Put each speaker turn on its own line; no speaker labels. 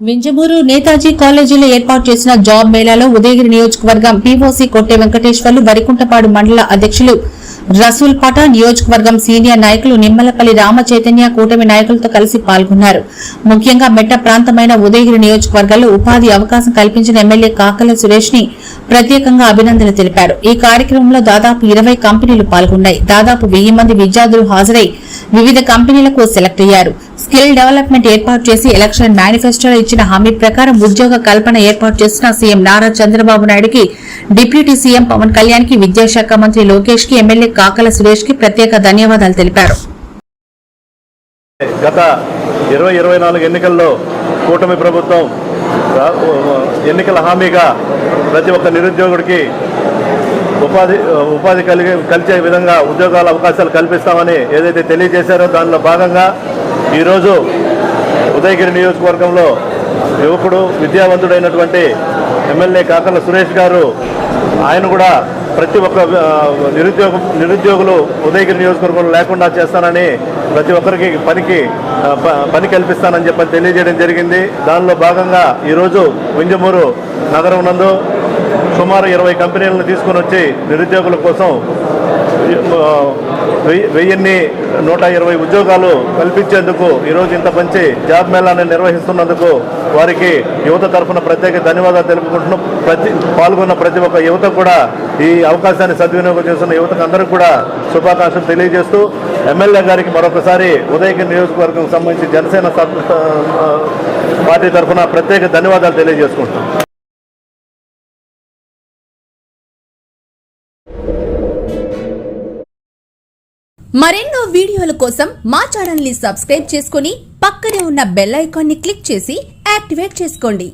వింజమూరు నేతాజీ కాలేజీలో ఏర్పాటు చేసిన జాబ్ మేళాలో ఉదయగిరి నియోజకవర్గం పీఓసీ కొట్టె వెంకటేశ్వర్లు వరికుంటపాడు మండల అధ్యక్షులు రసూల్ పఠా, నియోజకవర్గం సీనియర్ నాయకులు నిమ్మలపల్లి రామ చైతన్య కూటమి నాయకులతో కలిసి పాల్గొన్నారు. ముఖ్యంగా మెట్ట ప్రాంతమైన ఉదయగిరి నియోజకవర్గంలో ఉపాధి అవకాశం కల్పించిన ఎమ్మెల్యే కాకల సురేష్ ని ప్రత్యేకంగా అభినందనలు తెలిపారు. ఈ కార్యక్రమంలో దాదాపు 20 కంపెనీలు పాల్గొన్నాయి. దాదాపు 1000 మంది విద్యార్థులు హాజరై వివిధ కంపెనీలకు సెలెక్ట్ అయ్యారు. స్కిల్ డెవలప్మెంట్ ఏర్పాటు చేసి ఎలక్షన్ మేనిఫెస్టోలో ఇచ్చిన హామీ ప్రకారం ఉద్యోగ కల్పన ఏర్పాటు చేసిన సీఎం నారా చంద్రబాబు నాయుడుకి, డిప్యూటీ సీఎం పవన్ కళ్యాణ్ కి, విద్యాశాఖ మంత్రి లోకేష్ కి, ఎమ్మెల్యే కాకల సురేష్ కి ప్రత్యేక ధన్యవాదాలు తెలిపారు.
గత 2024 ఎన్నికల్లో కూటమి ప్రభుత్వం ఎన్నికల హామీగా ప్రతి ఒక్క నిరుద్యోగుడికి ఉపాధి కలిసే విధంగా ఉద్యోగాల అవకాశాలు కల్పిస్తామని ఏదైతే తెలియజేశారో దానిలో భాగంగా ఈరోజు ఉదయగిరి నియోజకవర్గంలో యువకుడు విద్యావంతుడైనటువంటి ఎమ్మెల్యే కాకల సురేష్ గారు ఆయన కూడా ప్రతి ఒక్క నిరుద్యోగులు ఉదయగిరి నియోజకవర్గంలో లేకుండా చేస్తానని ప్రతి ఒక్కరికి పని కల్పిస్తానని చెప్పని తెలియజేయడం జరిగింది. దానిలో భాగంగా ఈరోజు వింజమూరు నగరం నందు సుమారు 20 కంపెనీలను తీసుకుని వచ్చి నిరుద్యోగుల కోసం 1120 ఉద్యోగాలు కల్పించేందుకు ఈరోజు ఇంత మంచి జాబ్ మేళాన్ని నిర్వహిస్తున్నందుకు వారికి యువత తరఫున ప్రత్యేక ధన్యవాదాలు తెలుపుకుంటున్నాం. పాల్గొన్న ప్రతి ఒక్క యువత కూడా ఈ అవకాశాన్ని సద్వినియోగం చేస్తున్న యువతకు అందరికీ కూడా శుభాకాంక్షలు తెలియజేస్తూ ఎమ్మెల్యే గారికి మరొకసారి ఉదయగిరి నియోజకవర్గం సంబంధించి జనసేన పార్టీ తరఫున ప్రత్యేక ధన్యవాదాలు తెలియజేసుకుంటున్నాం.
మరెన్నో వీడియోల కోసం మా ఛానల్ ని సబ్స్క్రైబ్ చేసుకుని పక్కనే ఉన్న బెల్ ఐకాన్ ని క్లిక్ చేసి యాక్టివేట్ చేసుకోండి.